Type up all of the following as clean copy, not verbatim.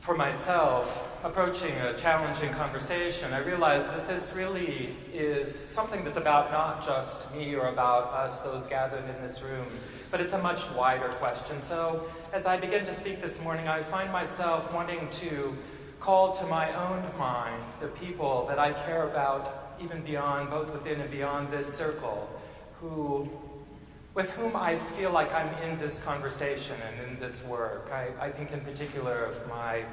for myself, approaching a challenging conversation, I realized that this really is something that's about not just me or about us, those gathered in this room, but it's a much wider question. So as I begin to speak this morning, I find myself wanting to call to my own mind the people that I care about, even beyond, both within and beyond this circle, with whom I feel like I'm in this conversation and in this work. I think in particular of my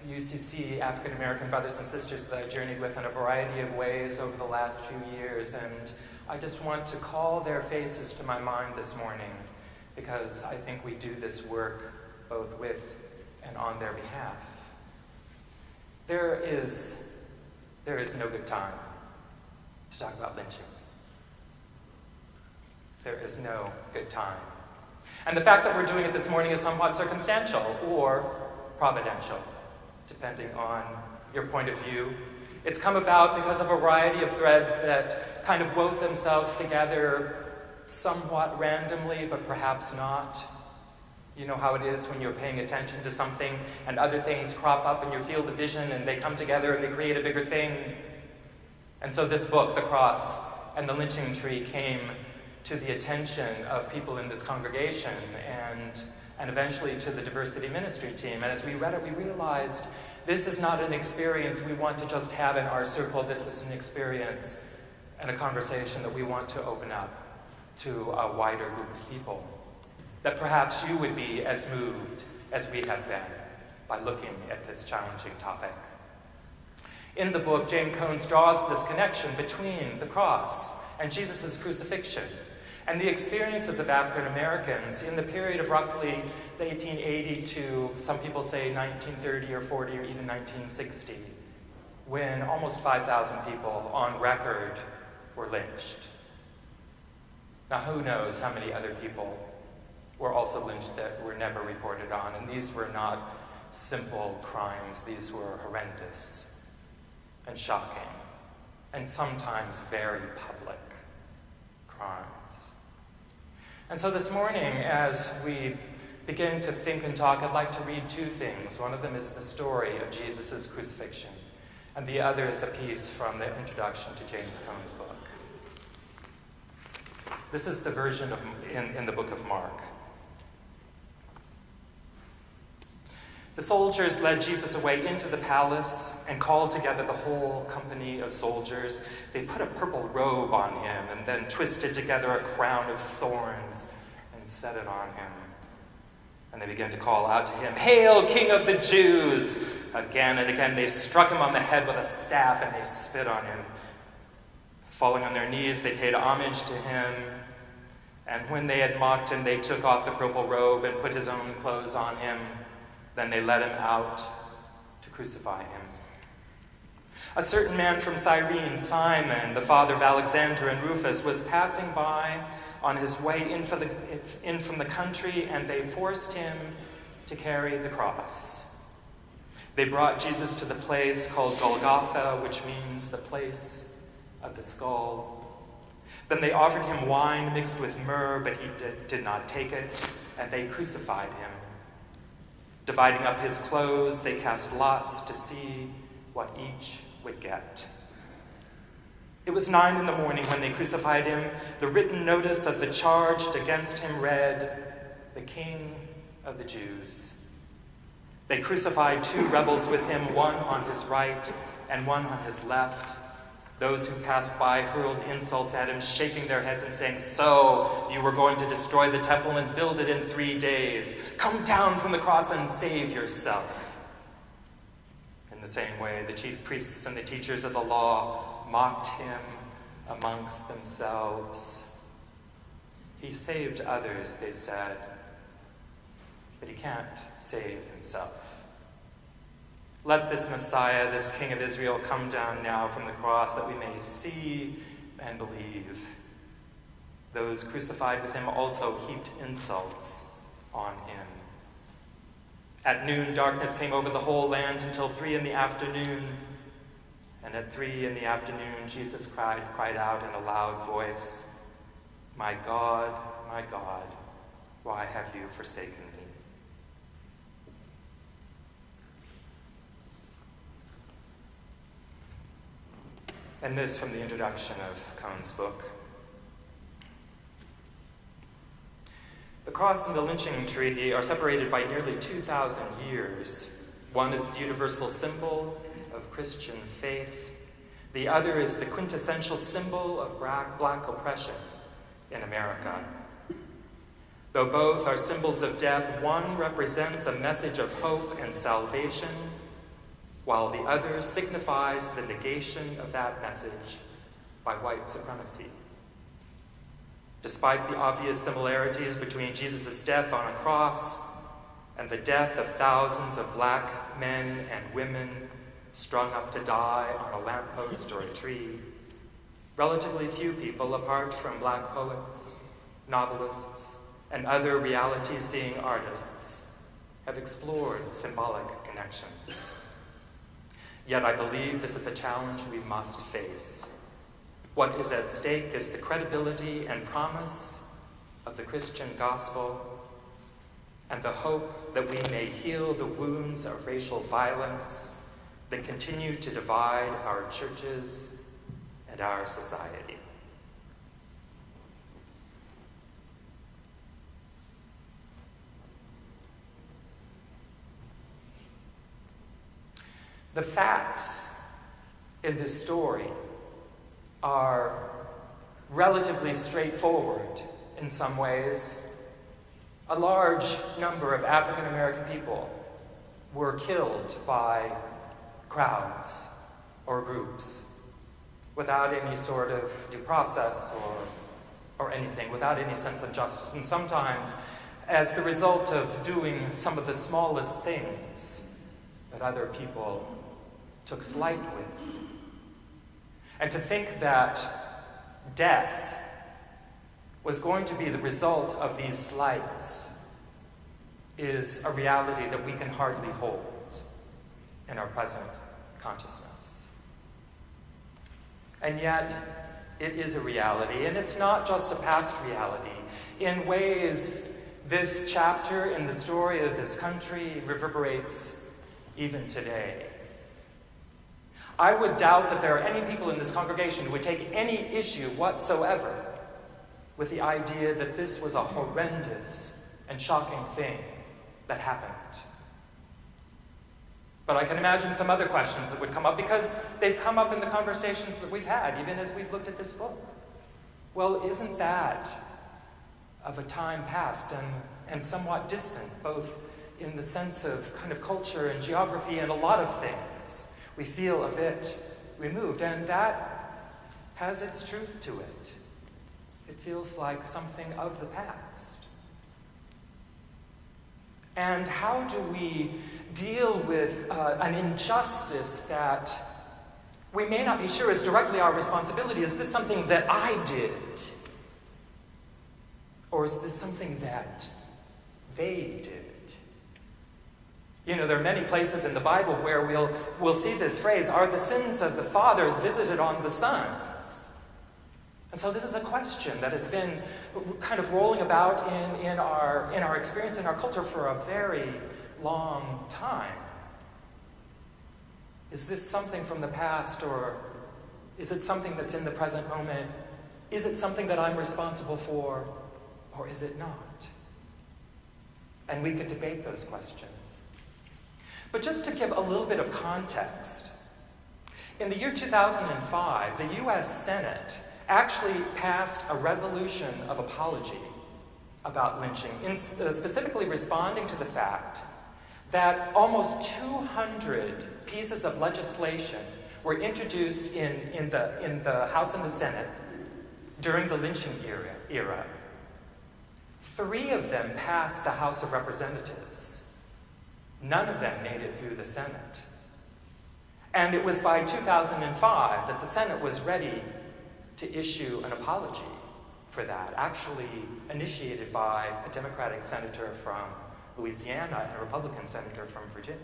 UCC African American brothers and sisters that I journeyed with in a variety of ways over the last few years, and I just want to call their faces to my mind this morning, because I think we do this work both with and on their behalf. There is no good time to talk about lynching. There is no good time. And the fact that we're doing it this morning is somewhat circumstantial or providential, depending on your point of view. It's come about because of a variety of threads that kind of wove themselves together somewhat randomly, but perhaps not. You know how it is when you're paying attention to something and other things crop up in your field of vision and they come together and they create a bigger thing. And so this book, The Cross and the Lynching Tree, came to the attention of people in this congregation and eventually to the diversity ministry team. And as we read it, we realized this is not an experience we want to just have in our circle. This is an experience and a conversation that we want to open up to a wider group of people. That perhaps you would be as moved as we have been by looking at this challenging topic. In the book, Jane Cones draws this connection between the cross and Jesus' crucifixion and the experiences of African Americans in the period of roughly the 1880 to, some people say, 1930 or 40 or even 1960, when almost 5,000 people on record were lynched. Now, who knows how many other people were also lynched that were never reported on, and these were not simple crimes. These were horrendous and shocking and sometimes very public crimes. And so this morning, as we begin to think and talk, I'd like to read two things. One of them is the story of Jesus' crucifixion, and the other is a piece from the introduction to James Cone's book. This is the version in the book of Mark. The soldiers led Jesus away into the palace and called together the whole company of soldiers. They put a purple robe on him and then twisted together a crown of thorns and set it on him. And they began to call out to him, "Hail, King of the Jews!" Again and again they struck him on the head with a staff and they spit on him. Falling on their knees, they paid homage to him. And when they had mocked him, they took off the purple robe and put his own clothes on him. Then they led him out to crucify him. A certain man from Cyrene, Simon, the father of Alexander and Rufus, was passing by on his way in from the country, and they forced him to carry the cross. They brought Jesus to the place called Golgotha, which means the place of the skull. Then they offered him wine mixed with myrrh, but he did not take it, and they crucified him. Dividing up his clothes, they cast lots to see what each would get. It was 9 a.m. when they crucified him. The written notice of the charge against him read, "The King of the Jews." They crucified 2 rebels with him, one on his right and one on his left. Those who passed by hurled insults at him, shaking their heads and saying, "So, you were going to destroy the temple and build it in 3 days. Come down from the cross and save yourself." In the same way, the chief priests and the teachers of the law mocked him amongst themselves. "He saved others," they said, "but he can't save himself. Let this Messiah, this King of Israel, come down now from the cross that we may see and believe." Those crucified with him also heaped insults on him. At noon, darkness came over the whole land until 3 p.m. And at 3 p.m, Jesus cried out in a loud voice, my God, why have you forsaken me?" And this from the introduction of Cone's book. The cross and the lynching tree are separated by nearly 2,000 years. One is the universal symbol of Christian faith. The other is the quintessential symbol of black oppression in America. Though both are symbols of death, one represents a message of hope and salvation, while the other signifies the negation of that message by white supremacy. Despite the obvious similarities between Jesus' death on a cross and the death of thousands of black men and women strung up to die on a lamppost or a tree, relatively few people, apart from black poets, novelists, and other reality-seeing artists, have explored symbolic connections. Yet I believe this is a challenge we must face. What is at stake is the credibility and promise of the Christian gospel and the hope that we may heal the wounds of racial violence that continue to divide our churches and our society. The facts in this story are relatively straightforward in some ways. A large number of African American people were killed by crowds or groups without any sort of due process or anything, without any sense of justice, and sometimes as the result of doing some of the smallest things that other people took slight with. And to think that death was going to be the result of these slights is a reality that we can hardly hold in our present consciousness. And yet, it is a reality, and it's not just a past reality. In ways, this chapter in the story of this country reverberates even today. I would doubt that there are any people in this congregation who would take any issue whatsoever with the idea that this was a horrendous and shocking thing that happened. But I can imagine some other questions that would come up because they've come up in the conversations that we've had, even as we've looked at this book. Well, isn't that of a time past and somewhat distant, both in the sense of kind of culture and geography and a lot of things? We feel a bit removed, and that has its truth to it. It feels like something of the past. And how do we deal with an injustice that we may not be sure is directly our responsibility? Is this something that I did? Or is this something that they did? You know, there are many places in the Bible where we'll see this phrase, are the sins of the fathers visited on the sons? And so this is a question that has been kind of rolling about in our experience, in our culture for a very long time. Is this something from the past, or is it something that's in the present moment? Is it something that I'm responsible for, or is it not? And we could debate those questions. But just to give a little bit of context, in the year 2005, the U.S. Senate actually passed a resolution of apology about lynching, specifically responding to the fact that almost 200 pieces of legislation were introduced in the House and the Senate during the lynching era. 3 of them passed the House of Representatives. None of them made it through the Senate. And it was by 2005 that the Senate was ready to issue an apology for that, actually initiated by a Democratic senator from Louisiana and a Republican senator from Virginia,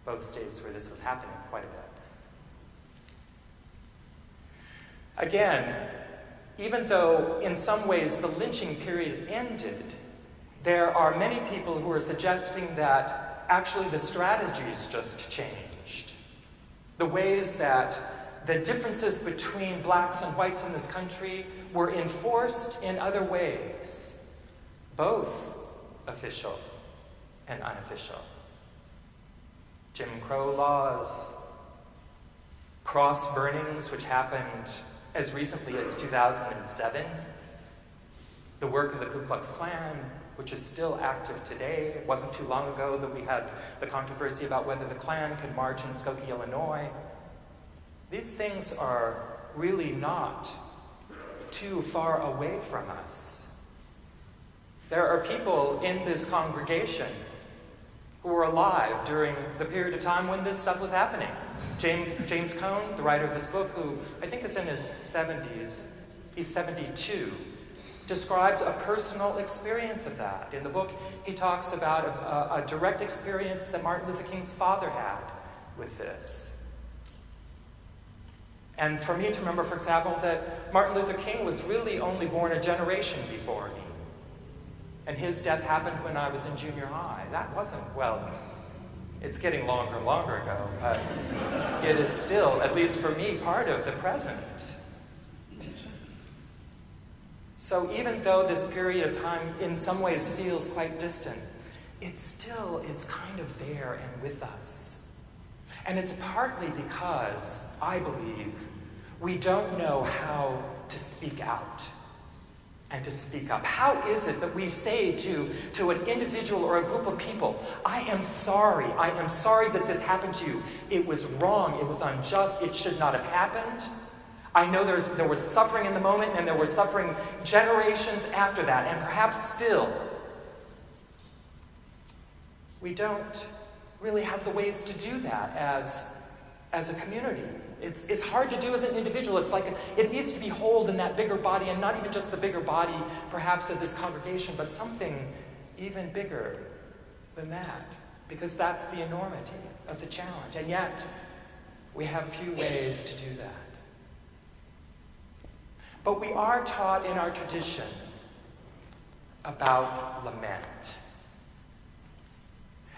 both states where this was happening quite a bit. Again, even though in some ways the lynching period ended, there are many people who are suggesting that actually the strategies just changed. The ways that the differences between blacks and whites in this country were enforced in other ways, both official and unofficial. Jim Crow laws, cross burnings, which happened as recently as 2007, the work of the Ku Klux Klan, which is still active today. It wasn't too long ago that we had the controversy about whether the Klan could march in Skokie, Illinois. These things are really not too far away from us. There are people in this congregation who were alive during the period of time when this stuff was happening. James Cone, the writer of this book, who I think is in his 70s, he's 72, describes a personal experience of that. In the book, he talks about a direct experience that Martin Luther King's father had with this. And for me to remember, for example, that Martin Luther King was really only born a generation before me. And his death happened when I was in junior high. That wasn't, well, it's getting longer and longer ago, but it is still, at least for me, part of the present. So even though this period of time in some ways feels quite distant, it still is kind of there and with us. And it's partly because, I believe, we don't know how to speak out and to speak up. How is it that we say to an individual or a group of people, I am sorry that this happened to you. It was wrong, it was unjust, it should not have happened. I know there was suffering in the moment, and there was suffering generations after that, and perhaps still. We don't really have the ways to do that as a community. It's hard to do as an individual. It's like it needs to be held in that bigger body, and not even just the bigger body, perhaps, of this congregation, but something even bigger than that, because that's the enormity of the challenge. And yet, we have few ways to do that. But we are taught in our tradition about lament.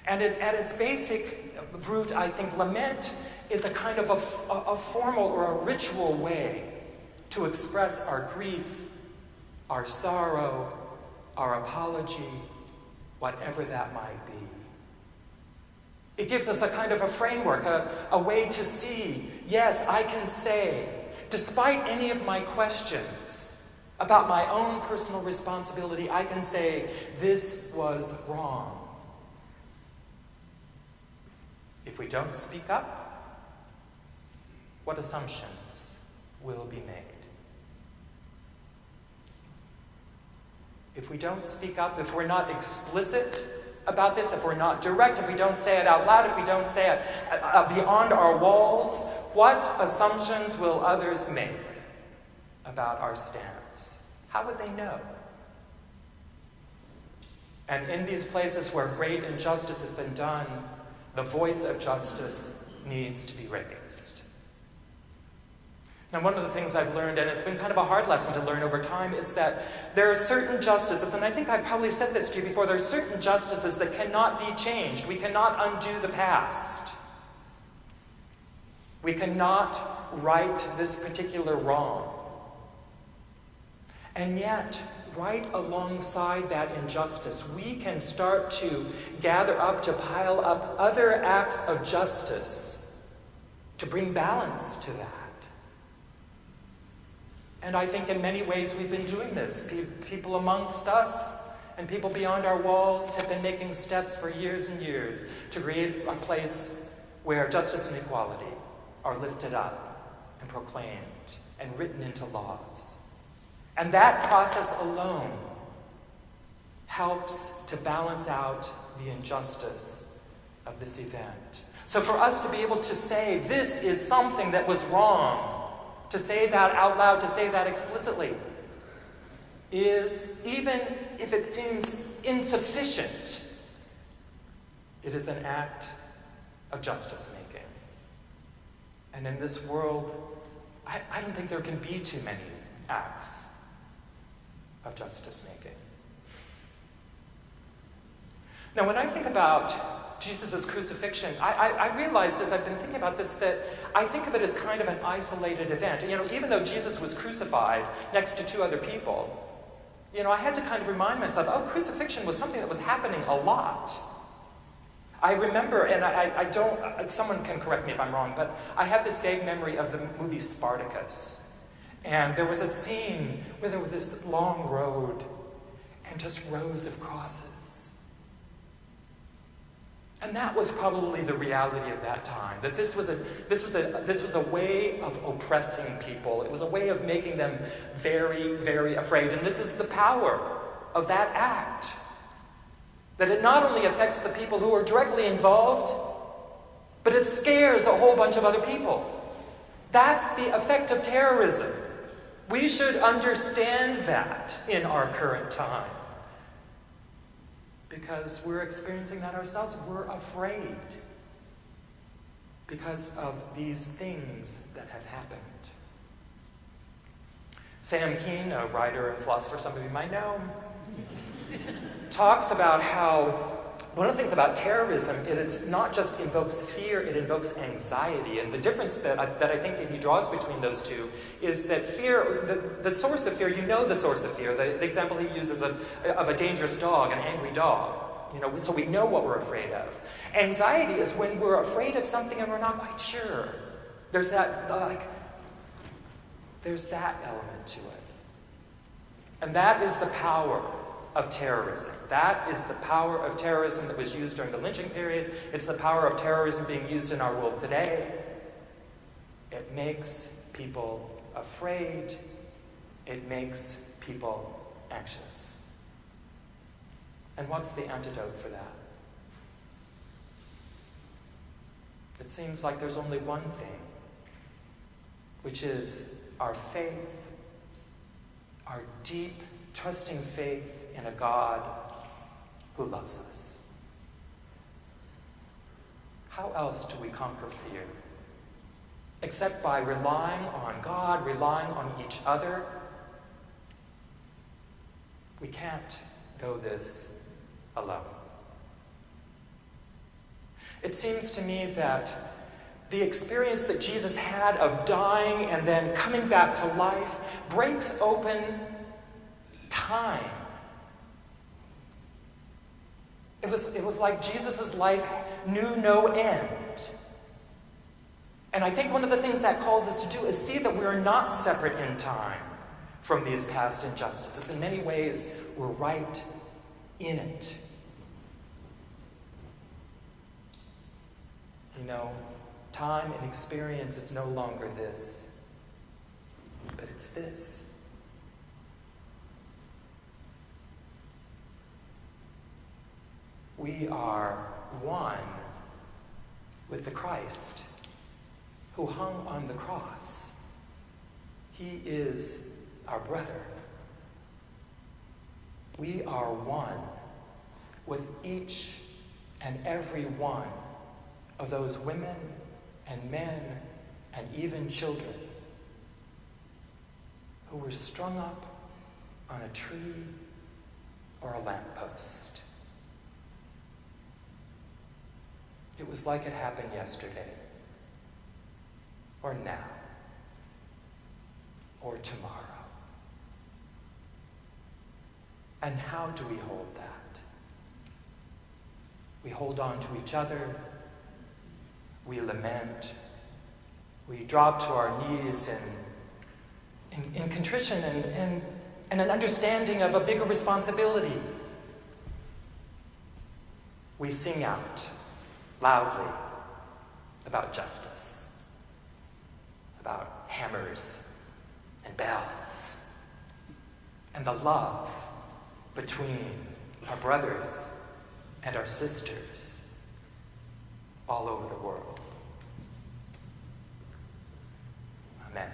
And at its basic root, I think lament is a kind of a formal or a ritual way to express our grief, our sorrow, our apology, whatever that might be. It gives us a kind of a framework, a way to see, yes, I can say, despite any of my questions about my own personal responsibility, I can say, this was wrong. If we don't speak up, what assumptions will be made? If we don't speak up, if we're not explicit about this, if we're not direct, if we don't say it out loud, if we don't say it beyond our walls, what assumptions will others make about our stance? How would they know? And in these places where great injustice has been done, the voice of justice needs to be raised. Now, one of the things I've learned, and it's been kind of a hard lesson to learn over time, is that there are certain justices, and I think I've probably said this to you before, there are certain justices that cannot be changed. We cannot undo the past. We cannot right this particular wrong. And yet, right alongside that injustice, we can start to gather up, to pile up other acts of justice to bring balance to that. And I think in many ways we've been doing this. People amongst us and people beyond our walls have been making steps for years and years to create a place where justice and equality are lifted up and proclaimed and written into laws. And that process alone helps to balance out the injustice of this event. So for us to be able to say, this is something that was wrong, to say that out loud, to say that explicitly, is, even if it seems insufficient, it is an act of justice making. And in this world, I don't think there can be too many acts of justice making. Now, when I think about Jesus' crucifixion, I realized as I've been thinking about this that I think of it as kind of an isolated event. Even though Jesus was crucified next to two other people, I had to kind of remind myself, crucifixion was something that was happening a lot. I remember, and I don't, someone can correct me if I'm wrong, but I have this vague memory of the movie Spartacus. And there was a scene where there was this long road and just rows of crosses. And that was probably the reality of that time, that this was a way of oppressing people. It was a way of making them very, very afraid. And this is the power of that act. That it not only affects the people who are directly involved, but it scares a whole bunch of other people. That's the effect of terrorism. We should understand that in our current time. Because we're experiencing that ourselves. We're afraid because of these things that have happened. Sam Keen, a writer and philosopher some of you might know, talks about how one of the things about terrorism, it's not just invokes fear, it invokes anxiety. And the difference that I think that he draws between those two is that fear, the source of fear, the source of fear. The example he uses of a dangerous dog, an angry dog. So we know what we're afraid of. Anxiety is when we're afraid of something and we're not quite sure. There's that element to it. And that is the power of terrorism. That is the power of terrorism that was used during the lynching period. It's the power of terrorism being used in our world today. It makes people afraid. It makes people anxious. And what's the antidote for that? It seems like there's only one thing, which is our faith, our deep, trusting faith in a God who loves us. How else do we conquer fear? Except by relying on God, relying on each other. We can't go this alone. It seems to me that the experience that Jesus had of dying and then coming back to life breaks open time. It was like Jesus' life knew no end. And I think one of the things that calls us to do is see that we are not separate in time from these past injustices. In many ways, we're right in it. Time and experience is no longer this, but it's this. We are one with the Christ who hung on the cross. He is our brother. We are one with each and every one of those women and men and even children who were strung up on a tree or a lamppost. It was like it happened yesterday, or now, or tomorrow. And how do we hold that? We hold on to each other. We lament. We drop to our knees in contrition and an understanding of a bigger responsibility. We sing out loudly about justice, about hammers and bells, and the love between our brothers and our sisters all over the world. Amen.